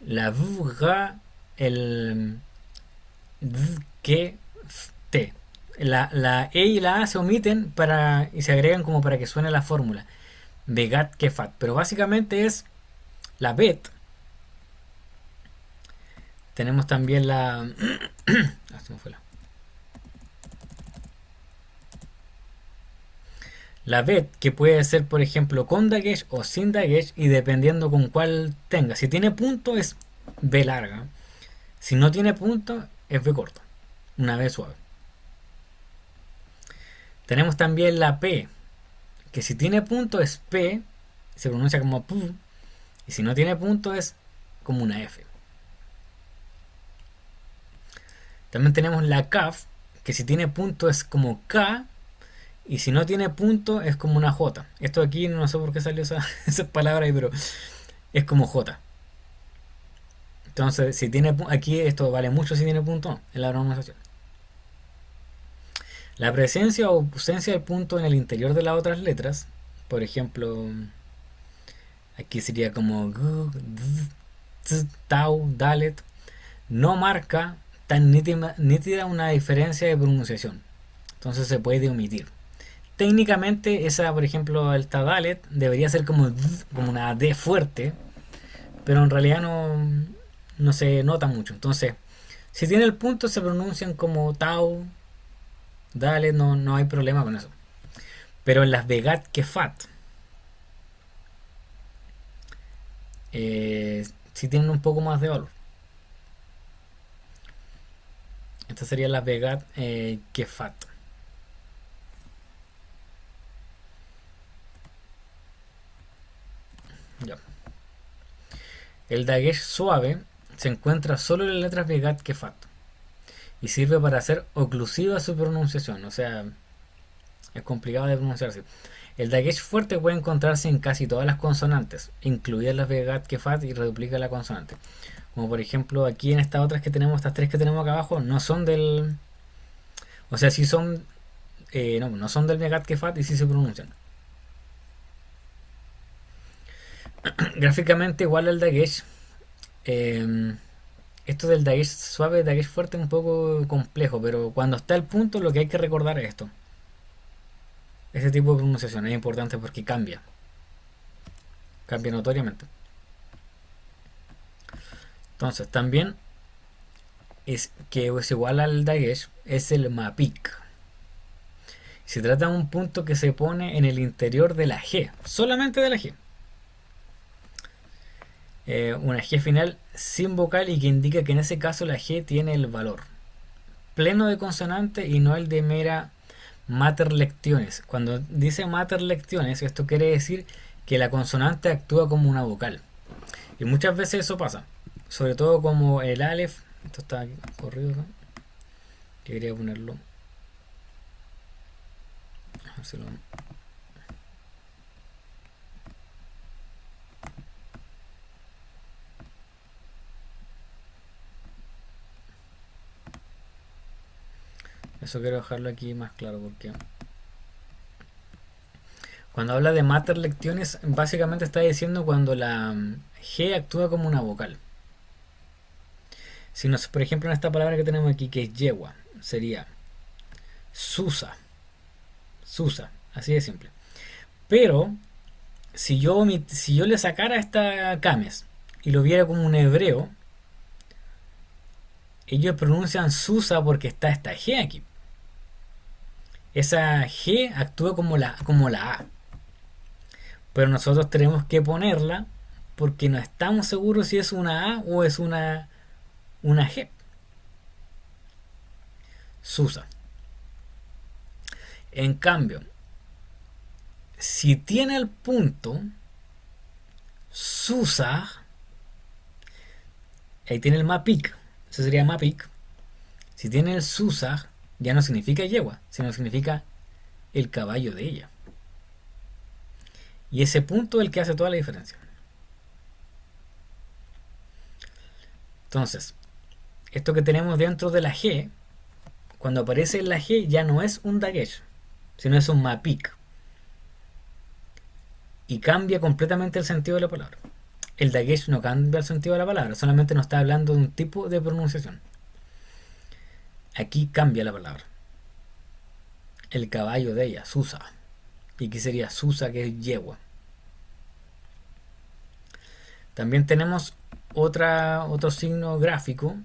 la V, el que T. La E y la A se omiten y se agregan como para que suene la fórmula. Begat Kefat. Pero básicamente es la Bet. Tenemos también la. Se me fue la bet, que puede ser, por ejemplo, con dagesh o sin dagesh, y dependiendo con cuál tenga. Si tiene punto, es B larga. Si no tiene punto, es B corta. Una B suave. Tenemos también la P, que si tiene punto es P, se pronuncia como P, y si no tiene punto es como una F. También tenemos la CAF, que si tiene punto es como K, y si no tiene punto es como una J. Esto aquí no sé por qué salió esa palabra ahí, pero es como J. Entonces, si tiene aquí esto vale mucho si tiene punto en la pronunciación. La presencia o ausencia del punto en el interior de las otras letras, por ejemplo, aquí sería como G, Z, Tau, Dalet, no marca tan nítida una diferencia de pronunciación. Entonces se puede omitir. Técnicamente, esa, por ejemplo, el Tadalet debería ser como una D fuerte, pero en realidad no se nota mucho. Entonces, si tiene el punto, se pronuncian como Tau, Dalet, no hay problema con eso. Pero en las Begat Kefat, sí tienen un poco más de valor. Estas serían las Begat Kefat. Ya. El Dagesh suave se encuentra solo en las letras Begat Kefat y sirve para hacer oclusiva su pronunciación, o sea, es complicado de pronunciarse. El dagesh fuerte puede encontrarse en casi todas las consonantes, incluidas las Begat Kefat, y reduplica la consonante. Como por ejemplo aquí en estas otras que tenemos, estas tres que tenemos acá abajo, no son del... O sea, sí son... no son del Begat Kefat y sí se pronuncian. Gráficamente igual al dagesh. Eh, Esto del dagesh suave, dagesh fuerte es un poco complejo, pero cuando está el punto lo que hay que recordar es esto. Este tipo de pronunciación es importante porque cambia notoriamente. Entonces, también es que es igual al dagesh, es el mapik. Se trata de un punto que se pone en el interior de la G, solamente de la G. Una G final sin vocal y que indica que en ese caso la G tiene el valor pleno de consonante y no el de mera mater lectiones. Cuando dice mater lectiones, esto quiere decir que la consonante actúa como una vocal. Y muchas veces eso pasa. Sobre todo como el alef. Esto está aquí, corrido acá. Quería ponerlo. A ver si lo... Eso quiero dejarlo aquí más claro porque cuando habla de mater lectiones básicamente está diciendo cuando la G actúa como una vocal. Si nos, por ejemplo, en esta palabra que tenemos aquí que es yegua, sería susa, susa, así de simple. Pero si yo le sacara esta cames y lo viera como un hebreo, ellos pronuncian susa porque está esta G aquí. Esa G actúa como la A. Pero nosotros tenemos que ponerla porque no estamos seguros si es una A o es una G. Susa. En cambio, si tiene el punto Susa, ahí tiene el mapik. Eso sería mapik. Si tiene el Susa, ya no significa yegua, sino significa el caballo de ella. Y ese punto es el que hace toda la diferencia. Entonces, esto que tenemos dentro de la G, cuando aparece en la G ya no es un dagesh, sino es un mapik. Y cambia completamente el sentido de la palabra. El dagesh no cambia el sentido de la palabra, solamente nos está hablando de un tipo de pronunciación. Aquí cambia la palabra. El caballo de ella, Susa. Y aquí sería Susa, que es yegua. También tenemos otro signo gráfico,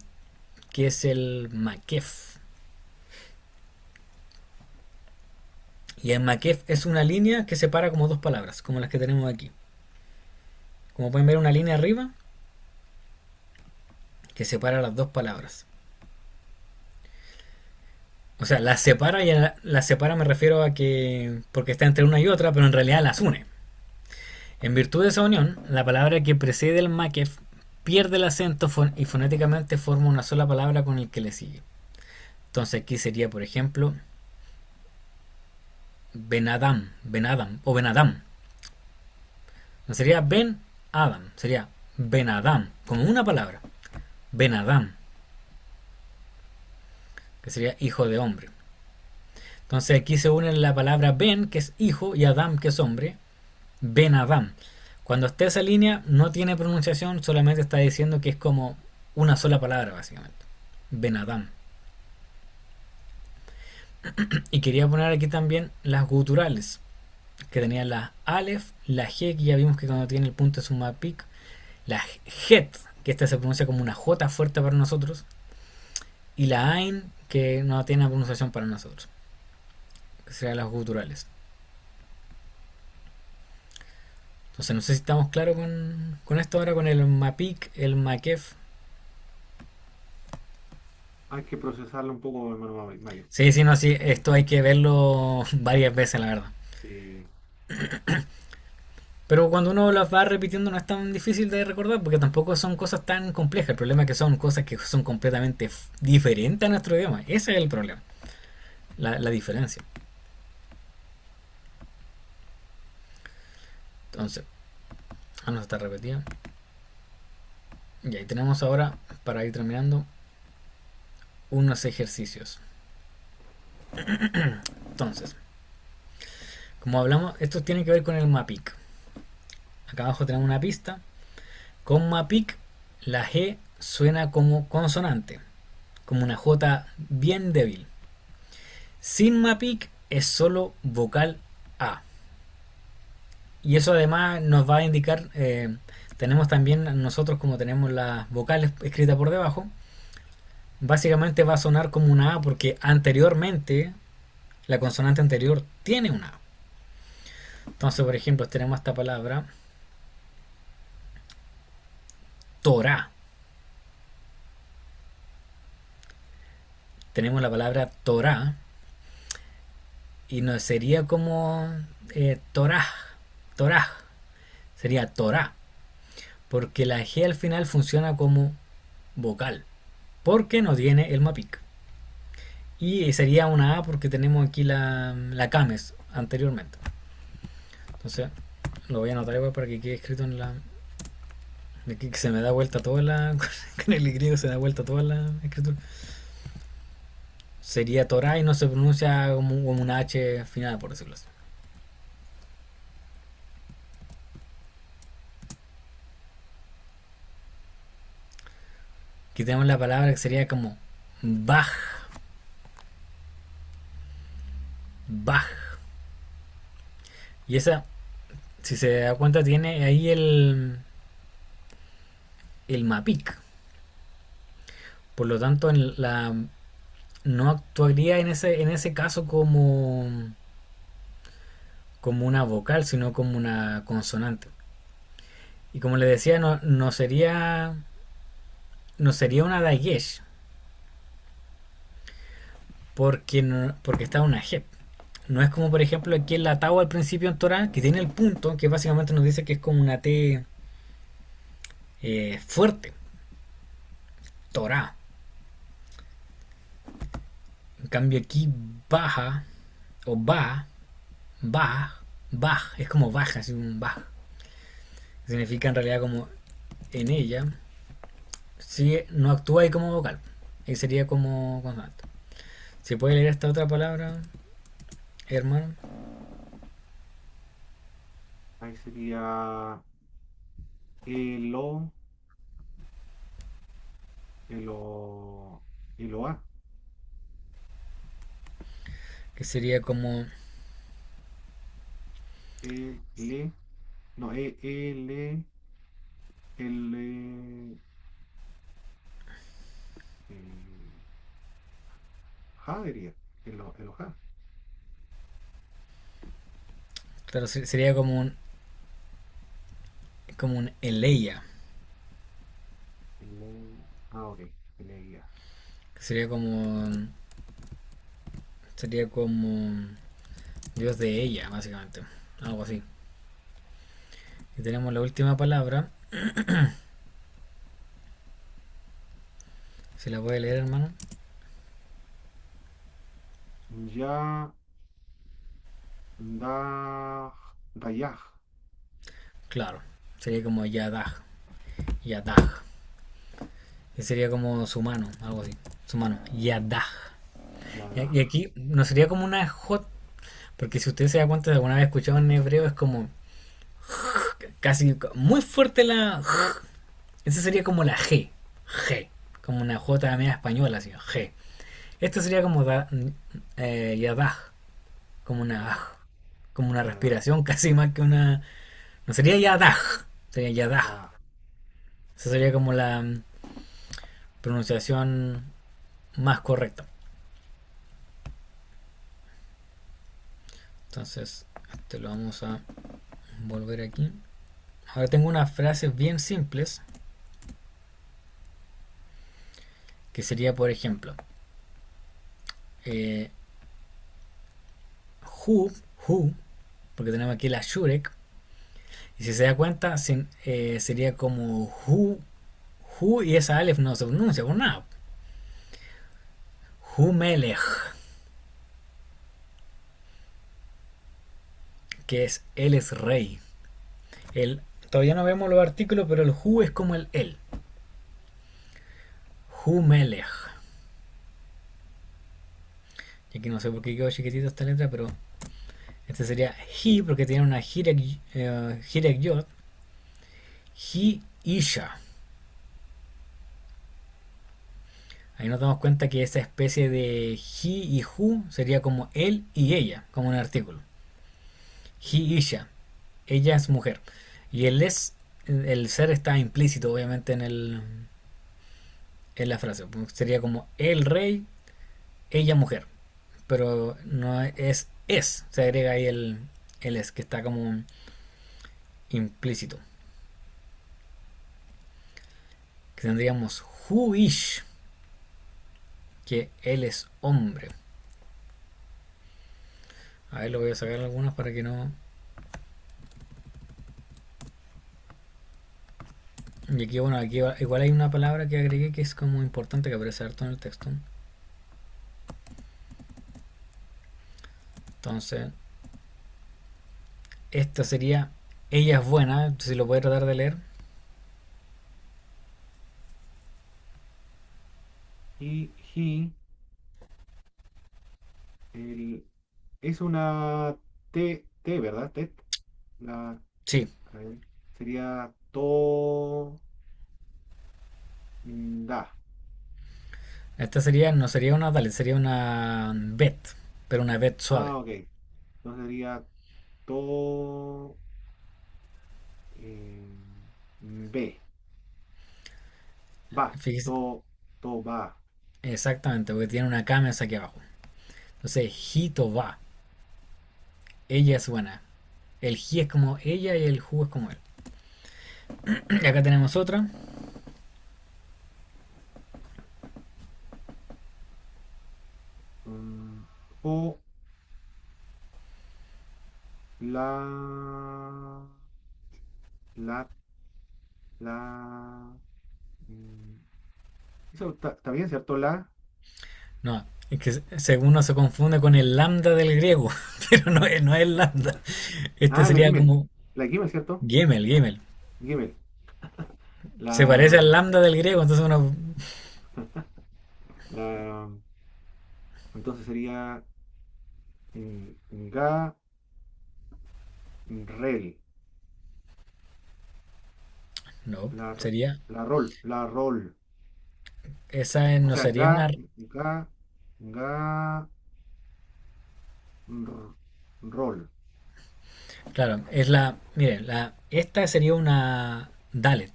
que es el makef. Y el makef es una línea que separa como dos palabras, como las que tenemos aquí. Como pueden ver, una línea arriba que separa las dos palabras. O sea, las separa y las separa me refiero a que porque está entre una y otra, pero en realidad las une. En virtud de esa unión, la palabra que precede el makef pierde el acento y fonéticamente forma una sola palabra con el que le sigue. Entonces aquí sería, por ejemplo, Ben-Adam, Ben-Adam o Ben-Adam. No sería Ben-Adam, sería Ben-Adam, como una palabra. Ben-Adam, que sería hijo de hombre. Entonces aquí se une la palabra Ben, que es hijo, y Adam, que es hombre. Ben-Adam. Cuando esté esa línea no tiene pronunciación, solamente está diciendo que es como una sola palabra básicamente. Ben-Adam. Y quería poner aquí también las guturales, que tenían la Aleph, la G, que ya vimos que cuando tiene el punto es un mapik, la Het, que esta se pronuncia como una J fuerte para nosotros, y la Ain, que no tiene pronunciación para nosotros, que serían las guturales. Entonces no sé si estamos claros con esto ahora, con el mapik, el makef. Hay que procesarlo un poco, hermano Mayo. Sí, sí, no, sí, esto hay que verlo varias veces, la verdad. Sí. Pero cuando uno las va repitiendo no es tan difícil de recordar porque tampoco son cosas tan complejas. El problema es que son cosas que son completamente diferentes a nuestro idioma. Ese es el problema, la diferencia. Entonces, no está repetida. Y ahí tenemos ahora, para ir terminando, unos ejercicios. Entonces, como hablamos, esto tiene que ver con el MAPIC. Acá abajo tenemos una pista. Con MAPIC, la G suena como consonante, como una J bien débil. Sin MAPIC es solo vocal A. Y eso además nos va a indicar, tenemos también nosotros como tenemos las vocales escritas por debajo, básicamente va a sonar como una A porque anteriormente, la consonante anterior tiene una A. Entonces, por ejemplo, tenemos esta palabra Torah. Tenemos la palabra Torah y no sería como Torah, Torah, sería Torah, porque la G al final funciona como vocal, porque no tiene el MAPIC. Y sería una A porque tenemos aquí la cames anteriormente. Entonces, lo voy a anotar igual para que quede escrito en la. De que se me da vuelta toda la. Con el Y se da vuelta toda la escritura. Sería Torah y no se pronuncia como una H final, por decirlo así. Aquí tenemos la palabra que sería como Baj. Baj. Y esa, si se da cuenta, tiene ahí el MAPIC. Por lo tanto, no actuaría en ese caso como una vocal, sino como una consonante. Y como le decía, no sería una dagesh, porque está una G. No es como por ejemplo aquí en la Tau al principio en Torah, que tiene el punto, que básicamente nos dice que es como una T fuerte. Torah. En cambio aquí baja, o baj, es como baja, así un baj. Significa en realidad como en ella. Si no actúa ahí como vocal. Ahí sería como consonante. ¿Se puede leer esta otra palabra, hermano? Ahí sería Elo, Elo, Eloa, Que sería como. Le, no, L, L, Ja diría, Eloja, Claro, sería como un eleia. Ok, Eleia, Que sería como Dios de ella, básicamente. Algo así. Y tenemos la última palabra. Si la puede leer, hermano. Ya, Da, Dayaj, Claro. Sería como Yadag. Yadag. Que sería como su mano, algo así. Su mano. Yadag. Y Yadaj, aquí no sería como una J. Porque si usted se da cuenta de alguna vez escuchado en hebreo, es como casi muy fuerte la. Esa sería como la G. G. Como una J media española, así. G. Esto sería como yadag. Como una Yadaj, respiración casi más que una. No sería yadag. Sería yadag. ya, Esa sería como la pronunciación más correcta. Entonces, este lo vamos a volver aquí. Ahora tengo unas frases bien simples. Que sería, por ejemplo, eh, who, porque tenemos aquí la Shurek, Y si se da cuenta, sería como Hu y esa Aleph no se pronuncia por nada. Hu Melech, que es él es rey. El, todavía no vemos los artículos, pero el Hu es como el él. Hu Melech. Y aquí no sé por qué quedó chiquitita esta letra, pero este sería He, porque tiene una Hirek Yod. He Isha. Ahí nos damos cuenta que esa especie de he y who sería como él y ella, como un artículo. He Isha. Ella es mujer. Y el ser está implícito, obviamente, en la frase. Sería como el rey, ella mujer. Pero no es. Se agrega ahí el es, que está como implícito. Que tendríamos who ish, que él es hombre. A ver, lo voy a sacar algunas para que no. Y aquí, bueno, aquí igual hay una palabra que agregué que es como importante que aparece harto en el texto. Entonces, esta sería ella es buena, si lo puede tratar de leer. He, el, es una T, ¿verdad? Tet. La, Sí, a ver, sería to, da. esta sería, no sería una Dalet, sería una Bet, pero una Bet suave. Ah, ok. Entonces sería to, eh, B. Va. Fíjese, To va. exactamente, porque tiene una K aquí abajo. Entonces, Hito va, ella es buena. El Hi es como ella y el Hu es como él. Y acá tenemos otra. Mm, o la, la, la. mm, Eso está bien, ¿cierto? No, es que según uno se confunde con el lambda del griego, pero no es el lambda. Este Ah, la sería Gimel. como La Gimel, ¿cierto? Gimel. Gimel. Se parece al La, lambda del griego, entonces uno. la, entonces sería ga, rel. No, La, sería. la rol. Esa O no sea, sería una. ga, rol. Claro, es la. Miren, esta sería una Dalet,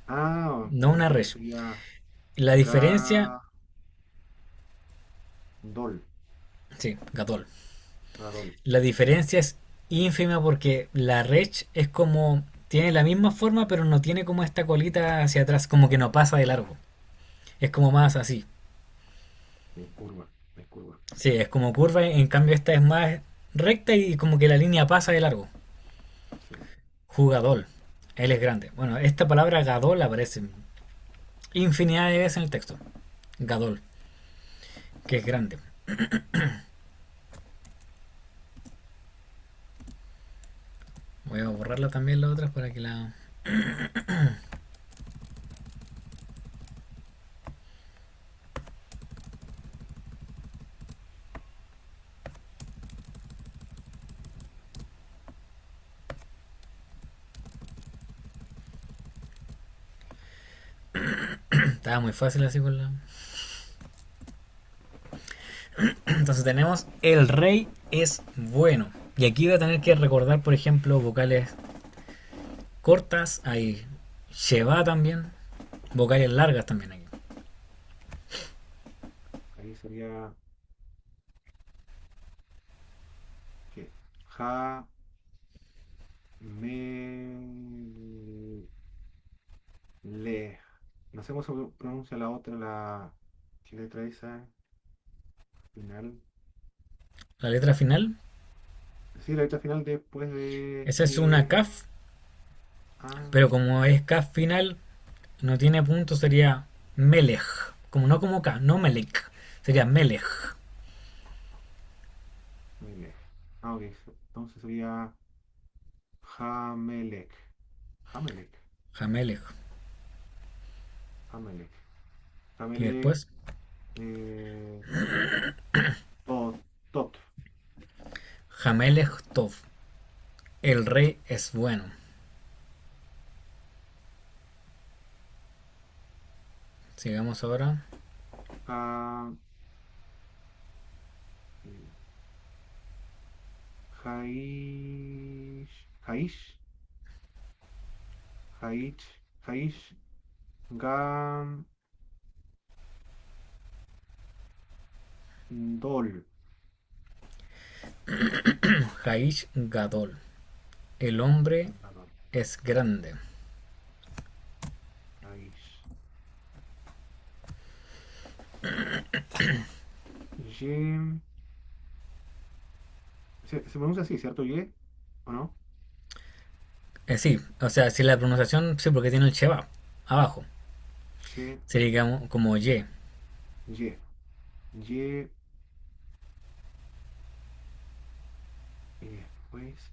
Ah, no una entonces Resh. sería La diferencia. ga, dol. Sí, Gadol. Gadol. La diferencia es ínfima porque la Resh es como. Tiene la misma forma, pero no tiene como esta colita hacia atrás, como que no pasa de largo. Es como más así. Es curva. Es curva. Sí, es como curva, en cambio esta es más recta y como que la línea pasa de largo. Sí. Jugador. Él es grande. Bueno, esta palabra Gadol aparece infinidad de veces en el texto. Gadol, que es grande. Voy a borrarla también las otras para que la. Estaba muy fácil así con la. Entonces tenemos el rey es bueno. Y aquí voy a tener que recordar, por ejemplo, vocales cortas. Hay Sheva también. Vocales largas también aquí. Ahí sería ¿qué? Ja, me, le. No sé cómo se pronuncia la otra, la. ¿Qué letra esa? Final. La letra final. Sí, la letra final después de Esa es una kaf, pero Ah, como es kaf final, no tiene punto, sería melech. Como no como K, no melech, sería melech. Melech. Ah, ok. Entonces sería Hamelech. Hamelech. Jamelech. Hamelech. Y Hamelech. después, Eh, Tot. Jamelech Tov. El rey es bueno. Sigamos ahora. Ha, Haish. Haish. Haish. Haish. Gam. Dol. Haish Gadol. El hombre Perdón. es grande. Haish. Yem. Se pronuncia así, ¿cierto? ¿Ye? ¿O no? Sí, o sea, si la pronunciación, sí, porque tiene el Sheba abajo. Ye. Sería como Y. Ye. Ye. Y después.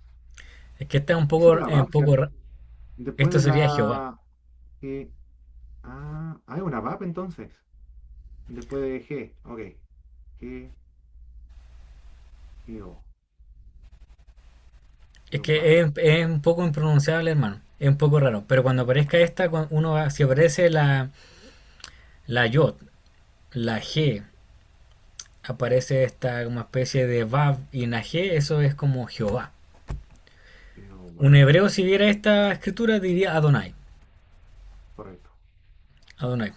Es que esta es Esa es una un VAP, poco, ¿cierto? Después esto de sería Jehová. la G. Es una VAP entonces. Después de G. Ok. G. Geo. Es Jehová. que es un poco impronunciable, hermano. Es un poco raro. Pero cuando aparezca esta, si aparece la Yod, la G, aparece esta como especie de Vav y una G, eso es como Jehová. Un Jehová. hebreo, si viera esta escritura, diría Adonai. Correcto. Adonai.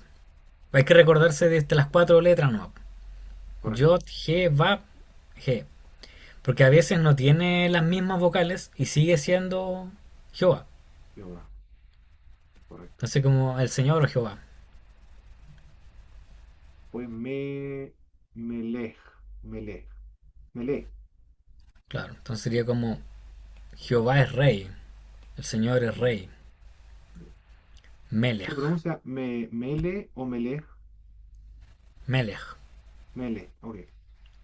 Hay que recordarse de las cuatro letras, no. Correcto. Yod, G, Vav, G. Porque a veces no tiene las mismas vocales y sigue siendo Jehová. Jehová. Correcto. Entonces como el Señor o Jehová. Pues Melech. Melech. Melech. Claro. Entonces sería como Jehová es rey. El Señor es rey. ¿Se Melech. pronuncia Mele o Melech? Melech. Mele. Ok.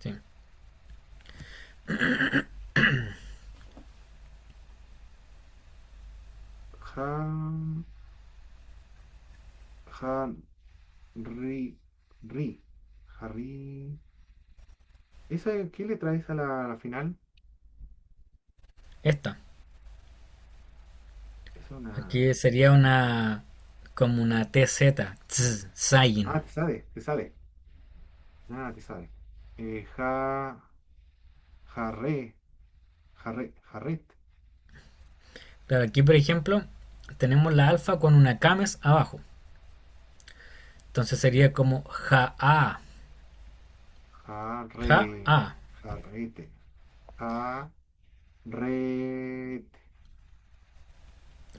Sí. Han. Han. Ri. Ri. Harry. ¿Qué le traes a la final? Esta. Es una. Aquí sería una como una TZ. Zayin. Te sale, te sale. Te sale. Jarre, jarret. Claro, aquí por ejemplo tenemos la alfa con una cames abajo. Entonces sería como ja-a. Jarre, Ja-a. jarrete. Jarret.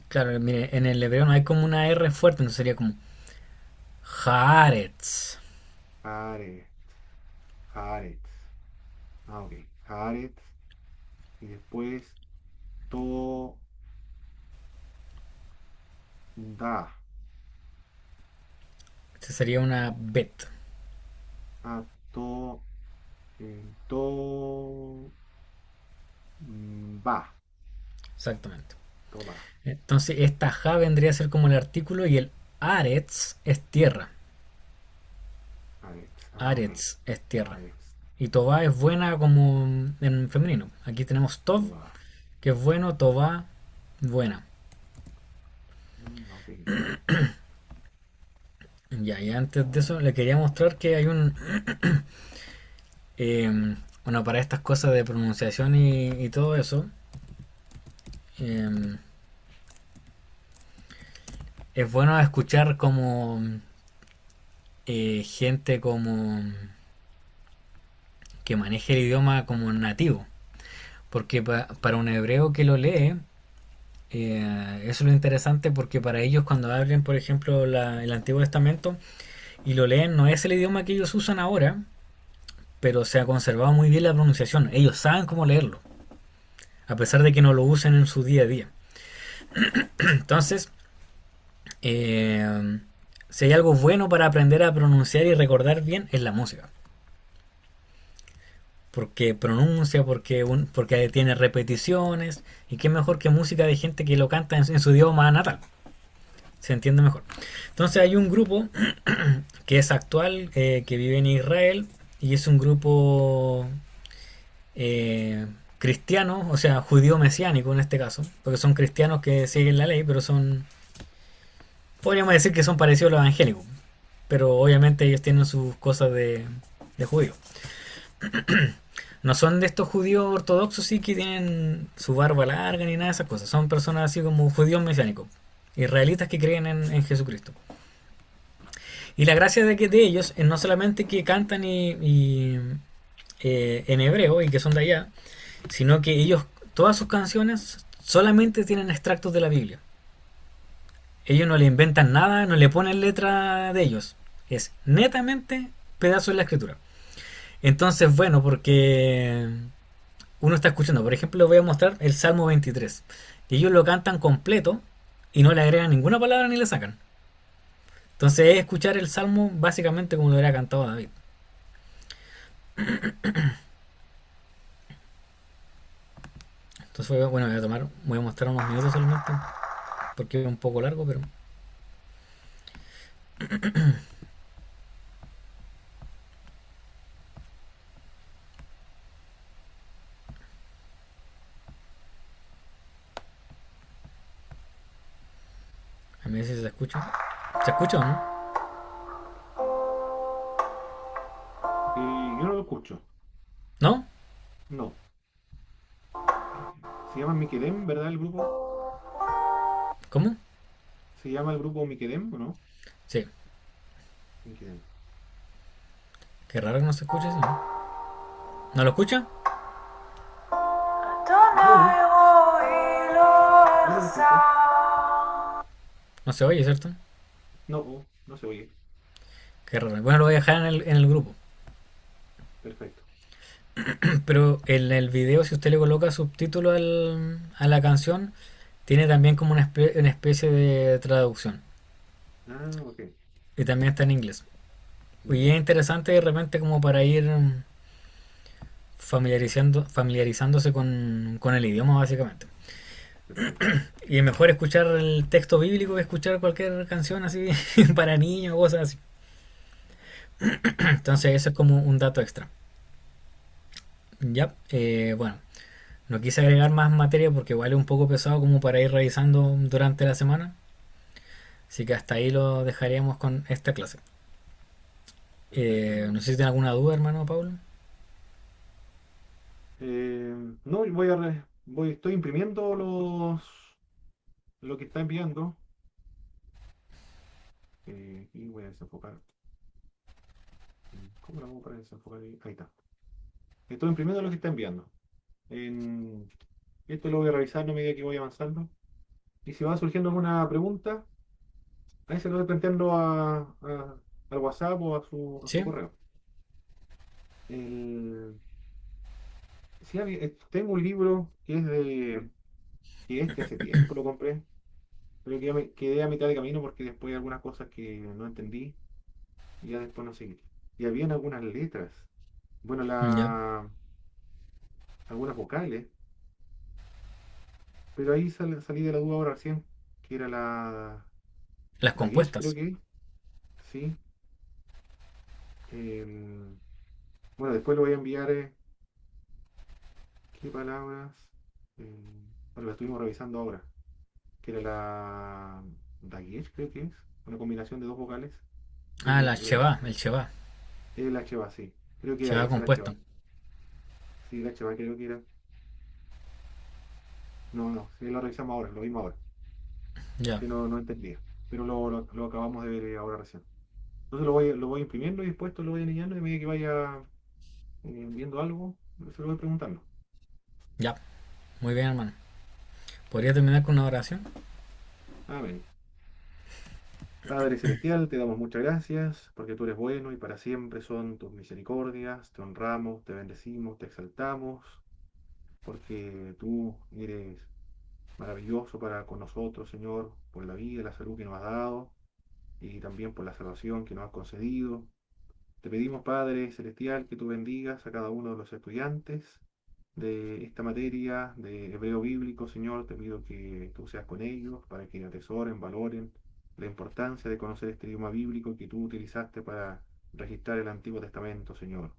Claro, mire, en el hebreo no hay como una R fuerte, entonces sería como Haaretz. Jaret. Jaret. Ok. Jaret. Y después to da. Esta sería una Bet. To. To. Va. Exactamente. To va. Entonces esta Ja vendría a ser como el artículo y el Aretz es tierra. Jaret. Ok. Aretz es tierra. Jaret. Y Tobá es buena como en femenino. Aquí tenemos To Tov, va. que es bueno, Tobá, buena. Ok. Ya, y antes de eso le quería mostrar que hay bueno, para estas cosas de pronunciación y todo eso, eh, es bueno escuchar como gente como que maneje el idioma como nativo. Porque para un hebreo que lo lee, eso es lo interesante porque para ellos cuando abren, por ejemplo, el Antiguo Testamento y lo leen, no es el idioma que ellos usan ahora, pero se ha conservado muy bien la pronunciación. Ellos saben cómo leerlo. a pesar de que no lo usen en su día a día. Entonces, eh, si hay algo bueno para aprender a pronunciar y recordar bien, es la música. Porque pronuncia, porque tiene repeticiones, y qué mejor que música de gente que lo canta en su idioma natal. Se entiende mejor. Entonces hay un grupo que es actual, que vive en Israel, y es un grupo eh, cristiano, o sea, judío mesiánico en este caso, porque son cristianos que siguen la ley, pero podríamos decir que son parecidos a los evangélicos, pero obviamente ellos tienen sus cosas de judío. No son de estos judíos ortodoxos, sí, que tienen su barba larga ni nada de esas cosas. Son personas así como judíos mesiánicos, israelitas que creen en Jesucristo. Y la gracia de ellos es no solamente que cantan en hebreo y que son de allá, sino que ellos, todas sus canciones solamente tienen extractos de la Biblia. Ellos no le inventan nada, no le ponen letra de ellos. Es netamente pedazo de la escritura. Entonces, bueno, porque uno está escuchando, por ejemplo, voy a mostrar el Salmo 23. Y ellos lo cantan completo y no le agregan ninguna palabra ni le sacan. Entonces es escuchar el Salmo básicamente como lo hubiera cantado David. Entonces, bueno, voy a mostrar unos minutos solamente, porque es un poco largo, pero a mí si se escucha. ¿Se escucha o no? Yo no lo escucho. ¿No? No. Se llama Miquelem, ¿verdad? El grupo. ¿Cómo? ¿Se llama el grupo Miquelem o no? Sí. Miquelem. Qué raro que no se escuche así, ¿no? ¿No lo escucha? No, yo no lo escucho. No se oye, ¿cierto? No, no se oye. Qué raro. Bueno, lo voy a dejar en el grupo. Perfecto. Pero en el video, si usted le coloca subtítulo a la canción, tiene también como una especie de traducción. Ah, ok. Y también está en inglés. Y Ya. es interesante de repente como para ir familiarizándose con el idioma básicamente. Perfecto. Y es mejor escuchar el texto bíblico que escuchar cualquier canción así para niños o cosas así. Entonces eso es como un dato extra. Ya, bueno, no quise agregar más materia porque igual es un poco pesado como para ir revisando durante la semana. Así que hasta ahí lo dejaríamos con esta clase. Perfecto, No hermano. sé si tiene alguna duda, hermano Pablo. No, estoy imprimiendo lo que está enviando. Y voy a desenfocar. ¿Cómo lo hago para desenfocar ahí? Ahí está. Estoy imprimiendo lo que está enviando. En- Esto lo voy a revisar a medida que voy avanzando. Y si va surgiendo alguna pregunta, ahí se lo voy planteando al WhatsApp o a su Sí, correo. Sí, tengo un libro que hace tiempo lo compré, pero que ya me quedé a mitad de camino porque después hay algunas cosas que no entendí y ya después no seguí. Y habían algunas letras, bueno, ya. algunas vocales, pero ahí salí de la duda ahora recién, que era Las la Gish, creo compuestas. que, sí. el- bueno, después lo voy a enviar, ¿qué palabras? Bueno, lo estuvimos revisando ahora, que era la Dagesh, creo que es, una combinación de dos vocales. Ah, la El, Cheva, el Cheva. el HBA, sí. Creo que era Cheva ese el compuesto. HBA. Sí, el HBA creo que era. No, no, sí, lo revisamos ahora, lo vimos ahora. Ya, Que no entendía. Pero lo acabamos de ver ahora recién. Entonces lo voy imprimiendo y después esto lo voy anillando y a medida que vaya viendo algo, se lo voy preguntando. ya. Muy bien, hermano. ¿Podría terminar con una oración? Amén. Padre Celestial, te damos muchas gracias porque tú eres bueno y para siempre son tus misericordias. Te honramos, te bendecimos, te exaltamos. porque tú eres maravilloso para con nosotros, Señor, por la vida y la salud que nos has dado y también por la salvación que nos has concedido. Te pedimos, Padre Celestial, que tú bendigas a cada uno de los estudiantes de esta materia de hebreo bíblico, Señor. Te pido que tú seas con ellos para que atesoren, valoren la importancia de conocer este idioma bíblico que tú utilizaste para registrar el Antiguo Testamento, Señor.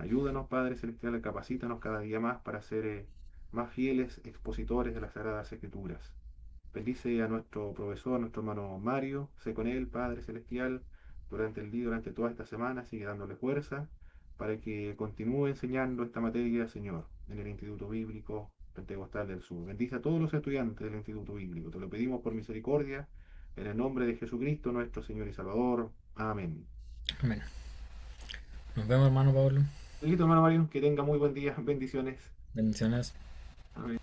Ayúdanos, Padre Celestial, capacítanos cada día más para ser más fieles expositores de las Sagradas Escrituras. Bendice a nuestro profesor, nuestro hermano Mario, sé con él, Padre Celestial, durante el día, durante toda esta semana, sigue dándole fuerza para que continúe enseñando esta materia, Señor, en el Instituto Bíblico Pentecostal del Sur. Bendice a todos los estudiantes del Instituto Bíblico. Te lo pedimos por misericordia, en el nombre de Jesucristo, nuestro Señor y Salvador. Amén. Bueno, nos vemos, hermano Pablo. Listo, hermano Mario, que tenga muy buen día. Bendiciones. Bendiciones. Amén.